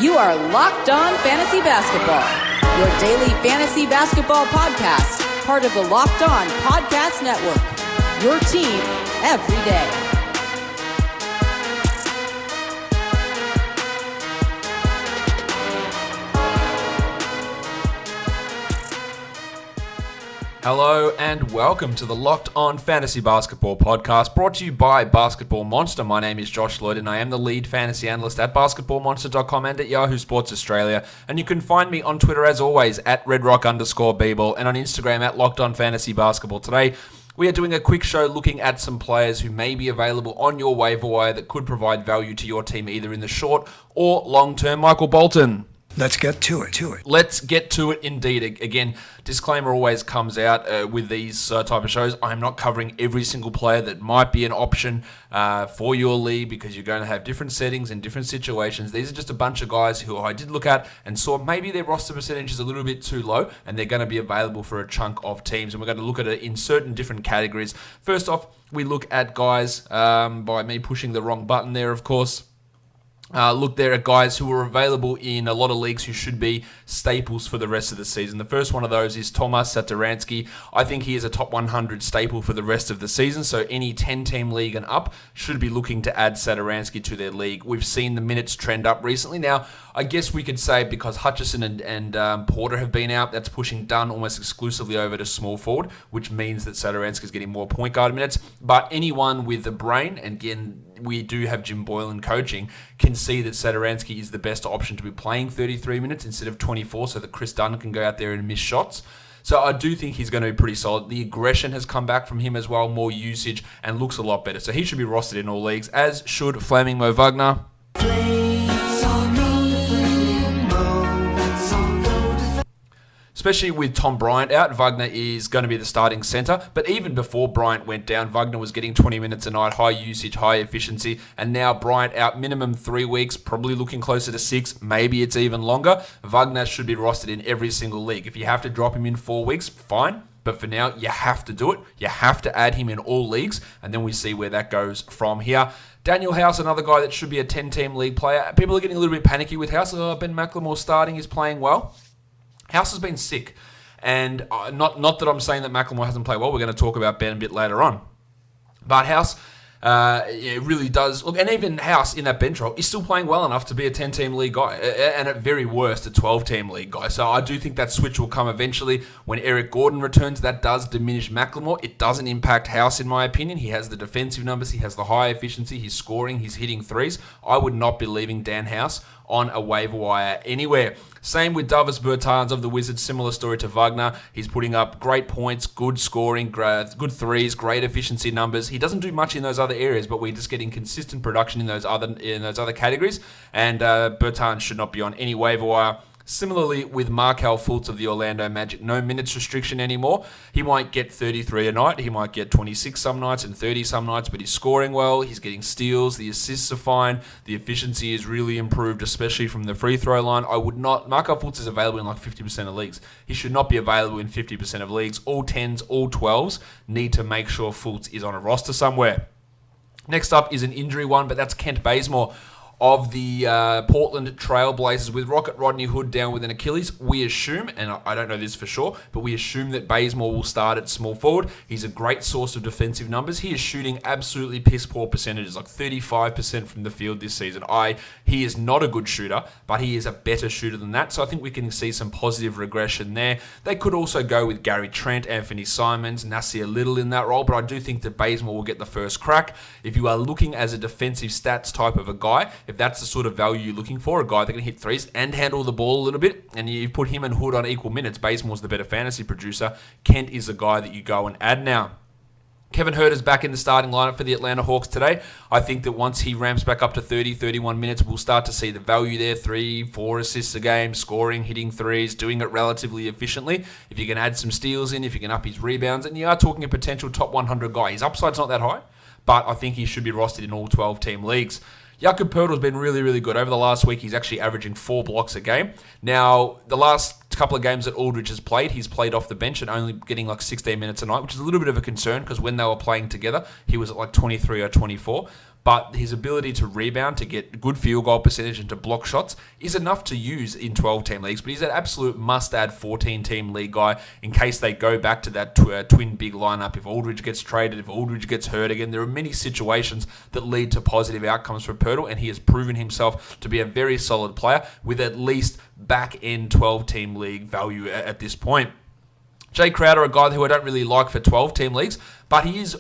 You are Locked On Fantasy Basketball, your daily fantasy basketball podcast, part of the Locked On Podcast Network, your team every day. Hello and welcome to the Locked On Fantasy Basketball podcast, brought to you by Basketball Monster. My name is Josh Lloyd and I am the lead fantasy analyst at basketballmonster.com and at Yahoo Sports Australia. And you can find me on Twitter as always at redrock_bball and on Instagram at Locked On Fantasy Basketball. Today we are doing a quick show looking at some players who may be available on your waiver wire that could provide value to your team either in the short or long term. Michael Bolton. Let's get to it. Let's get to it indeed. Again, disclaimer always comes out with these type of shows. I'm not covering every single player that might be an option for your league because you're going to have different settings and different situations. These are just a bunch of guys who I did look at and saw maybe their roster percentage is a little bit too low and they're going to be available for a chunk of teams. And we're going to look at it in certain different categories. First off, we look at guys, by me pushing the wrong button there, of course. Look there at guys who are available in a lot of leagues who should be staples for the rest of the season. The first one of those is Tomas Satoransky. I think he is a top 100 staple for the rest of the season, so any 10-team league and up should be looking to add Satoransky to their league. We've seen the minutes trend up recently. Now, I guess we could say because Hutchison and Porter have been out, that's pushing Dunn almost exclusively over to small forward, which means that Satoransky is getting more point guard minutes. But anyone with a brain, and again, we do have Jim Boylan coaching, can see that Satoransky is the best option to be playing 33 minutes instead of 24 so that Chris Dunn can go out there and miss shots. So I do think he's going to be pretty solid. The aggression has come back from him as well, more usage, and looks a lot better. So he should be rostered in all leagues, as should Flaming Moe Wagner. Especially with Tom Bryant out, Wagner is going to be the starting center. But even before Bryant went down, Wagner was getting 20 minutes a night, high usage, high efficiency. And now Bryant out minimum 3 weeks, probably looking closer to 6. Maybe it's even longer. Wagner should be rostered in every single league. If you have to drop him in 4 weeks, fine. But for now, you have to do it. You have to add him in all leagues. And then we see where that goes from here. Daniel House, another guy that should be a 10-team league player. People are getting a little bit panicky with House. Ben Macklem starting, is playing well. House has been sick, and not that I'm saying that Macklem hasn't played well. We're going to talk about Ben a bit later on. But House it really does look, and even House in that bench role is still playing well enough to be a 10-team league guy, and at very worst a 12-team league guy. So I do think that switch will come eventually when Eric Gordon returns. That does diminish Macklem. It doesn't impact House in my opinion. He has the defensive numbers, he has the high efficiency, he's scoring, he's hitting threes. I would not be leaving Dan House on a waiver wire anywhere. Same with Davis Bertans of the Wizards, similar story to Wagner. He's putting up great points, good scoring, good threes, great efficiency numbers. He doesn't do much in those other areas, but we're just getting consistent production in those other categories. And Bertans should not be on any waiver wire. Similarly, with Markelle Fultz of the Orlando Magic, no minutes restriction anymore. He might get 33 a night. He might get 26 some nights and 30 some nights, but he's scoring well. He's getting steals. The assists are fine. The efficiency is really improved, especially from the free throw line. Markelle Fultz is available in like 50% of leagues. He should not be available in 50% of leagues. All 10s, all 12s need to make sure Fultz is on a roster somewhere. Next up is an injury one, but that's Kent Bazemore of the Portland Trail Blazers. With Rocket Rodney Hood down with an Achilles, we assume, and I don't know this for sure, but we assume that Bazemore will start at small forward. He's a great source of defensive numbers. He is shooting absolutely piss poor percentages, like 35% from the field this season. He is not a good shooter, but he is a better shooter than that, so I think we can see some positive regression there. They could also go with Gary Trent, Anthony Simons, Nasir Little in that role, but I do think that Bazemore will get the first crack. If you are looking as a defensive stats type of a guy, if that's the sort of value you're looking for, a guy that can hit threes and handle the ball a little bit, and you put him and Hood on equal minutes, Bazemore's the better fantasy producer. Kent is the guy that you go and add now. Kevin Huerter's back in the starting lineup for the Atlanta Hawks today. I think that once he ramps back up to 30, 31 minutes, we'll start to see the value there. 3-4 assists a game, scoring, hitting threes, doing it relatively efficiently. If you can add some steals in, if you can up his rebounds, and you are talking a potential top 100 guy. His upside's not that high, but I think he should be rostered in all 12-team leagues. Jakob Poeltl's been really, really good. Over the last week, he's actually averaging 4 blocks a game. Now, the last couple of games that Aldridge has played, he's played off the bench and only getting like 16 minutes a night, which is a little bit of a concern because when they were playing together, he was at like 23 or 24. but his ability to rebound, to get good field goal percentage and to block shots is enough to use in 12-team leagues, but he's an absolute must-add 14-team league guy in case they go back to that twin big lineup. If Aldridge gets traded, if Aldridge gets hurt again, there are many situations that lead to positive outcomes for Pirtle, and he has proven himself to be a very solid player with at least back-end 12-team league value at this point. Jae Crowder, a guy who I don't really like for 12-team leagues, but he is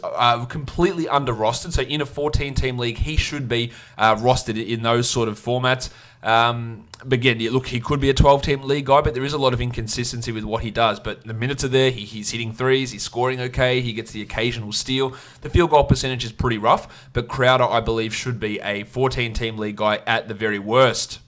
completely under-rostered. So in a 14-team league, he should be rostered in those sort of formats. But again, look, he could be a 12-team league guy, but there is a lot of inconsistency with what he does. But the minutes are there. He's hitting threes. He's scoring okay. He gets the occasional steal. The field goal percentage is pretty rough, but Crowder, I believe, should be a 14-team league guy at the very worst.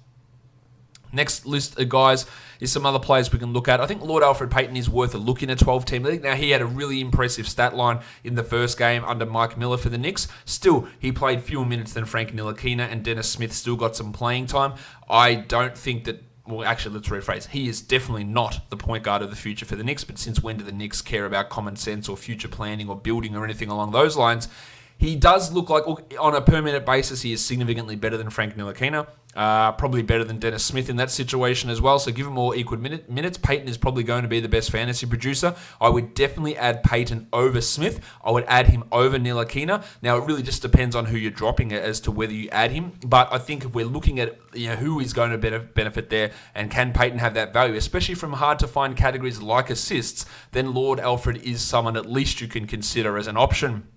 Next list of guys is some other players we can look at. I think Lord Elfrid Payton is worth a look in a 12-team league. Now, he had a really impressive stat line in the first game under Mike Miller for the Knicks. Still, he played fewer minutes than Frank Ntilikina, and Dennis Smith still got some playing time. I don't think that... Well, actually, let's rephrase. He is definitely not the point guard of the future for the Knicks, but since when do the Knicks care about common sense or future planning or building or anything along those lines? He does look like, on a per-minute basis, he is significantly better than Frank Ntilikina. Probably better than Dennis Smith in that situation as well. So give him more equal minutes. Payton is probably going to be the best fantasy producer. I would definitely add Payton over Smith. I would add him over Ntilikina. Now, it really just depends on who you're dropping as to whether you add him. But I think if we're looking at who is going to benefit there and can Payton have that value, especially from hard-to-find categories like assists, then Lord Alfred is someone at least you can consider as an option.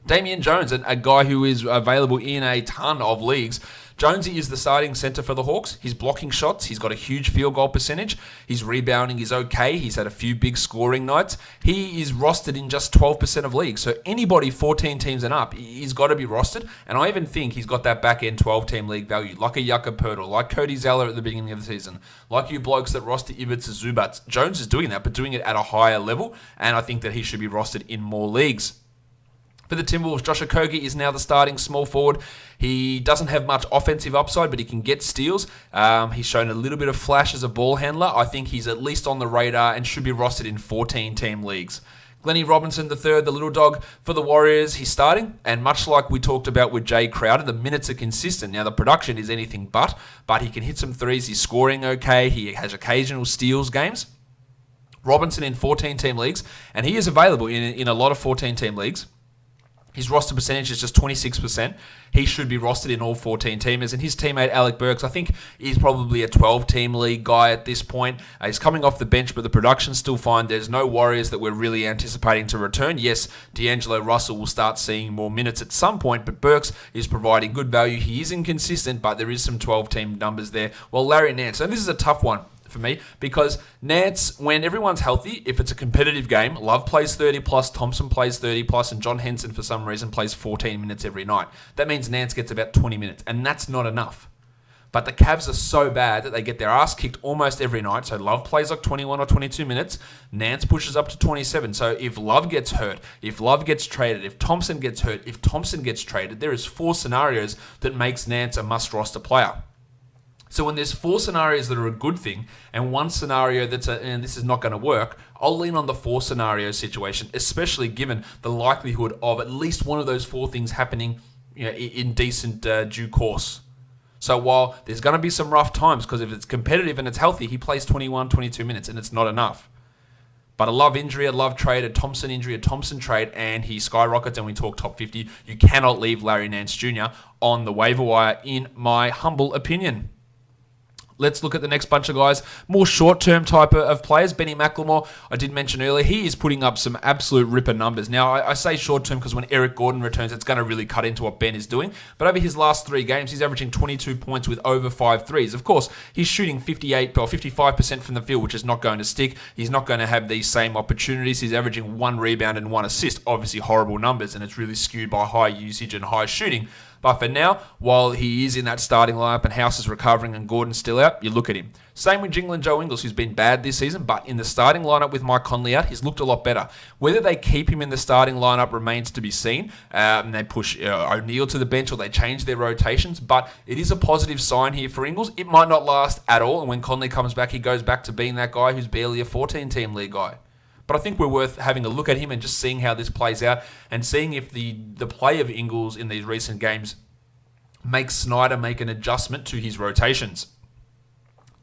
Damian Jones, a guy who is available in a ton of leagues. Jonesy is the starting center for the Hawks. He's blocking shots. He's got a huge field goal percentage. His rebounding is okay. He's had a few big scoring nights. He is rostered in just 12% of leagues. So anybody 14 teams and up, he's got to be rostered. And I even think he's got that back-end 12-team league value, like a Yucca Pirtle, like Cody Zeller at the beginning of the season, like you blokes that roster Ivica Zubats. Jones is doing that, but doing it at a higher level. And I think that he should be rostered in more leagues. For the Timberwolves, Josh Okogie is now the starting small forward. He doesn't have much offensive upside, but he can get steals. He's shown a little bit of flash as a ball handler. I think he's at least on the radar and should be rostered in 14-team leagues. Glenny Robinson III, the little dog for the Warriors, he's starting. And much like we talked about with Jae Crowder, the minutes are consistent. Now, the production is anything but he can hit some threes. He's scoring okay. He has occasional steals games. Robinson in 14-team leagues, and he is available in a lot of 14-team leagues. His roster percentage is just 26%. He should be rostered in all 14 teamers. And his teammate, Alec Burks, I think is probably a 12-team league guy at this point. He's coming off the bench, but the production's still fine. There's no Warriors that we're really anticipating to return. Yes, D'Angelo Russell will start seeing more minutes at some point, but Burks is providing good value. He is inconsistent, but there is some 12-team numbers there. Well, Larry Nance, and this is a tough one for me, because Nance, when everyone's healthy, if it's a competitive game, Love plays 30 plus, Thompson plays 30 plus, and John Henson for some reason plays 14 minutes every night. That means Nance gets about 20 minutes, and that's not enough. But the Cavs are so bad that they get their ass kicked almost every night. So Love plays like 21 or 22 minutes. Nance pushes up to 27. So if Love gets hurt, if Love gets traded, if Thompson gets hurt, if Thompson gets traded, there is 4 scenarios that makes Nance a must-roster player. So when there's 4 scenarios that are a good thing and one scenario that's and this is not going to work, I'll lean on the 4 scenario situation, especially given the likelihood of at least one of those 4 things happening in decent due course. So while there's going to be some rough times, because if it's competitive and it's healthy, he plays 21, 22 minutes and it's not enough. But a Love injury, a Love trade, a Thompson injury, a Thompson trade, and he skyrockets and we talk top 50, you cannot leave Larry Nance Jr. on the waiver wire, in my humble opinion. Let's look at the next bunch of guys. More short-term type of players. Benny Macklem, I did mention earlier, he is putting up some absolute ripper numbers. Now, I say short-term because when Eric Gordon returns, it's going to really cut into what Ben is doing. But over his last 3 games, he's averaging 22 points with over 5 threes. Of course, he's shooting 58 or 55% from the field, which is not going to stick. He's not going to have these same opportunities. He's averaging 1 rebound and 1 assist. Obviously, horrible numbers, and it's really skewed by high usage and high shooting. But for now, while he is in that starting lineup and House is recovering and Gordon's still out, you look at him. Same with Jingle and Joe Ingles, who's been bad this season, but in the starting lineup with Mike Conley out, he's looked a lot better. Whether they keep him in the starting lineup remains to be seen. And they push O'Neal to the bench or they change their rotations, but it is a positive sign here for Ingles. It might not last at all, and when Conley comes back, he goes back to being that guy who's barely a 14-team league guy. But But I think we're worth having a look at him and just seeing how this plays out and seeing if the play of Ingles in these recent games makes Snyder make an adjustment to his rotations.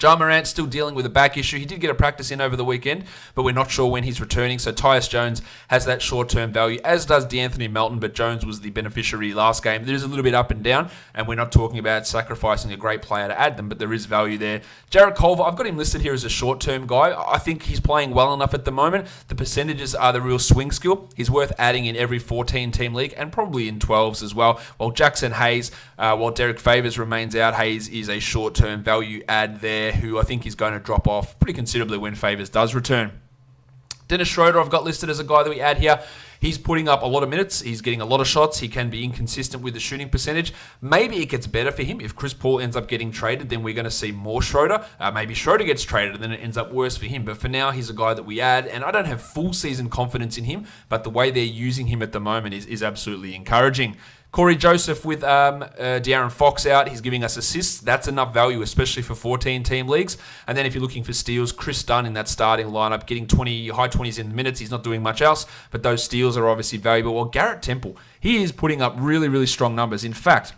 Marantz still dealing with a back issue. He did get a practice in over the weekend, but we're not sure when he's returning. So Tyus Jones has that short-term value, as does D'Anthony Melton, but Jones was the beneficiary last game. There's a little bit up and down, and we're not talking about sacrificing a great player to add them, but there is value there. Jarrett Culver, I've got him listed here as a short-term guy. I think he's playing well enough at the moment. The percentages are the real swing skill. He's worth adding in every 14-team league and probably in 12s as well. While Jackson Hayes, while Derek Favors remains out, Hayes is a short-term value add there, who I think is going to drop off pretty considerably when Favors does return. Dennis Schroder I've got listed as a guy that we add here. He's putting up a lot of minutes. He's getting a lot of shots. He can be inconsistent with the shooting percentage. Maybe it gets better for him. If Chris Paul ends up getting traded, then we're going to see more Schroder. Maybe Schroder gets traded and then it ends up worse for him. But for now, he's a guy that we add. And I don't have full season confidence in him, but the way they're using him at the moment is absolutely encouraging. Corey Joseph with De'Aaron Fox out. He's giving us assists. That's enough value, especially for 14-team leagues. And then if you're looking for steals, Chris Dunn in that starting lineup, getting high 20s in the minutes. He's not doing much else, but those steals are obviously valuable. Well, Garrett Temple, he is putting up really, really strong numbers. In fact,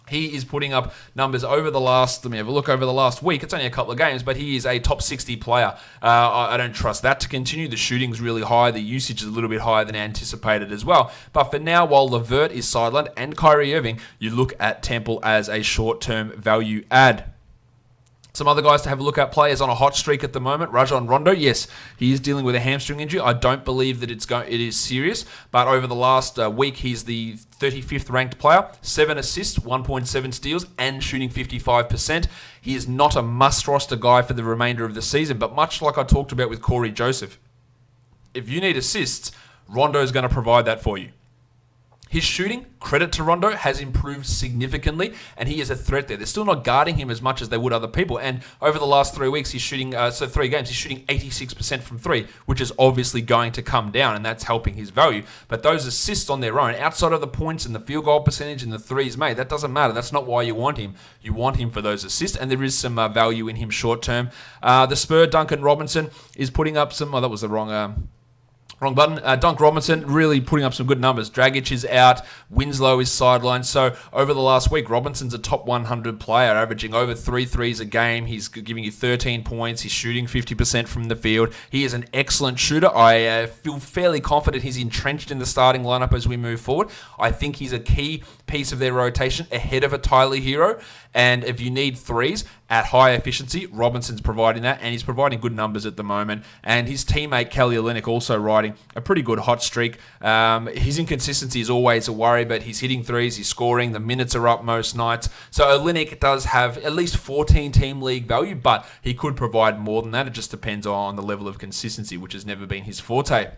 he is putting up numbers over the last, let me have a look, over the last week. It's only a couple of games, but he is a top 60 player. I don't trust that to continue. The shooting's really high. The usage is a little bit higher than anticipated as well. But for now, while LeVert is sidelined and Kyrie Irving, you look at Temple as a short-term value add. Some other guys to have a look at, players on a hot streak at the moment. Rajon Rondo, yes, he is dealing with a hamstring injury. I don't believe that it is serious, but over the last week, he's the 35th ranked player, 7 assists, 1.7 steals, and shooting 55%. He is not a must-roster guy for the remainder of the season, but much like I talked about with Corey Joseph, if you need assists, Rondo is going to provide that for you. His shooting, credit to Rondo, has improved significantly, and he is a threat there. They're still not guarding him as much as they would other people, and over the last 3 weeks, he's shooting, 3 games, he's shooting 86% from 3, which is obviously going to come down, and that's helping his value. But those assists on their own, outside of the points and the field goal percentage and the threes made, that doesn't matter. That's not why you want him. You want him for those assists, and there is some value in him short term. The Spurs, Duncan Robinson, is putting up some, that was the wrong button. Duncan Robinson really putting up some good numbers. Dragic is out. Winslow is sidelined. So over the last week, Robinson's a top 100 player, averaging over 3 threes a game. He's giving you 13 points. He's shooting 50% from the field. He is an excellent shooter. I feel fairly confident he's entrenched in the starting lineup as we move forward. I think he's a key piece of their rotation ahead of a Tyler Hero. And if you need threes at high efficiency, Robinson's providing that, and he's providing good numbers at the moment. And his teammate, Kelly Olynyk, also riding a pretty good hot streak. His inconsistency is always a worry, but he's hitting threes, he's scoring, the minutes are up most nights. So Olynyk does have at least 14-team league value, but he could provide more than that. It just depends on the level of consistency, which has never been his forte.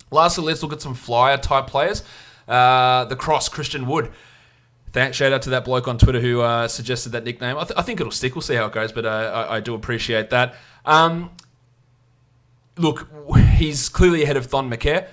Lastly, let's look at some flyer-type players. The Cross, Christian Wood. Shout out to that bloke on Twitter who suggested that nickname. I think it'll stick. We'll see how it goes, but I do appreciate that. Look, he's clearly ahead of Thon McKay.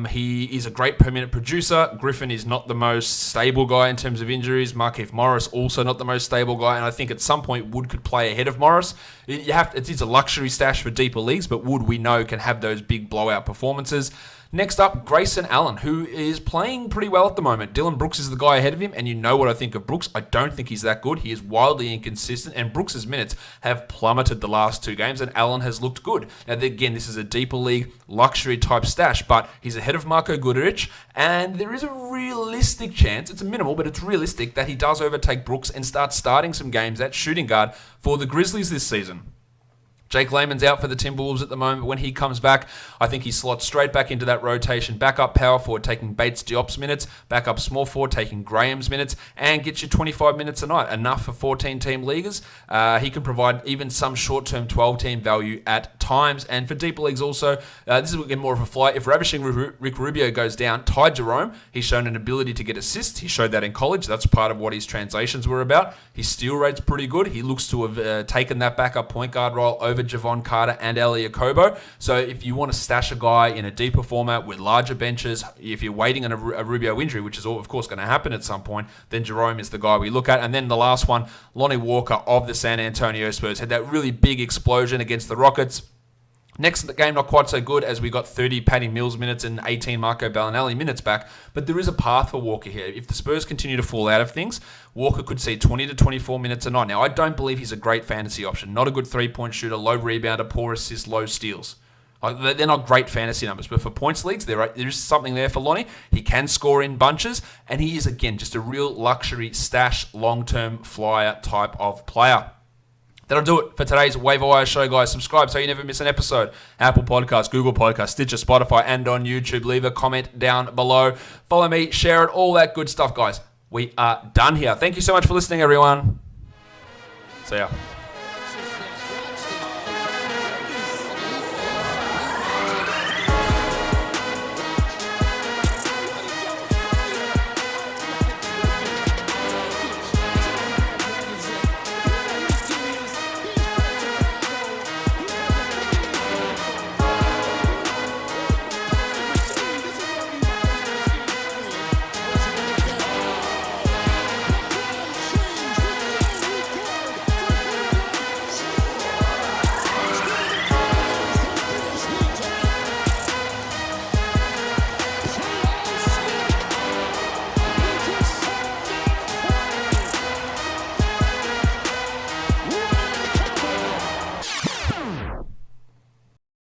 He is a great per-minute producer. Griffin is not the most stable guy in terms of injuries. Markieff Morris also not the most stable guy, and I think at some point Wood could play ahead of Morris. It is a luxury stash for deeper leagues, but Wood, we know, can have those big blowout performances. Next up, Grayson Allen, who is playing pretty well at the moment. Dylan Brooks is the guy ahead of him, and you know what I think of Brooks. I don't think he's that good. He is wildly inconsistent, and Brooks' minutes have plummeted the last 2 games, and Allen has looked good. Now, again, this is a deeper league, luxury-type stash, but he's ahead of Marko Guduric, and there is a realistic chance, it's a minimal, but it's realistic, that he does overtake Brooks and start starting some games at shooting guard for the Grizzlies this season. Jake Layman's out for the Timberwolves at the moment. When he comes back, I think he slots straight back into that rotation. Backup power forward taking Bates Diop's minutes, backup small forward taking Graham's minutes, and gets you 25 minutes a night. Enough for 14-team leaguers. He can provide even some short-term 12-team value at times. And for deeper leagues also, this is again more of a fly. If Ravishing Rick Rubio goes down, Ty Jerome, he's shown an ability to get assists. He showed that in college. That's part of what his translations were about. His steal rate's pretty good. He looks to have taken that backup point guard role over Javon Carter and Elie Okobo. So if you want to stash a guy in a deeper format with larger benches, if you're waiting on a Rubio injury, which is of course going to happen at some point, then Jerome is the guy we look at. And then the last one, Lonnie Walker of the San Antonio Spurs, had that really big explosion against the Rockets. Next game, not quite so good as we got 30 Paddy Mills minutes and 18 Marco Bellinelli minutes back, but there is a path for Walker here. If the Spurs continue to fall out of things, Walker could see 20 to 24 minutes a night. Now, I don't believe he's a great fantasy option. Not a good three-point shooter, low rebounder, poor assists, low steals. They're not great fantasy numbers, but for points leagues, there is something there for Lonnie. He can score in bunches, and he is, again, just a real luxury stash, long-term flyer type of player. That'll do it for today's Waiver Wire show, guys. Subscribe so you never miss an episode. Apple Podcasts, Google Podcasts, Stitcher, Spotify, and on YouTube. Leave a comment down below. Follow me, share it, all that good stuff, guys. We are done here. Thank you so much for listening, everyone. See ya.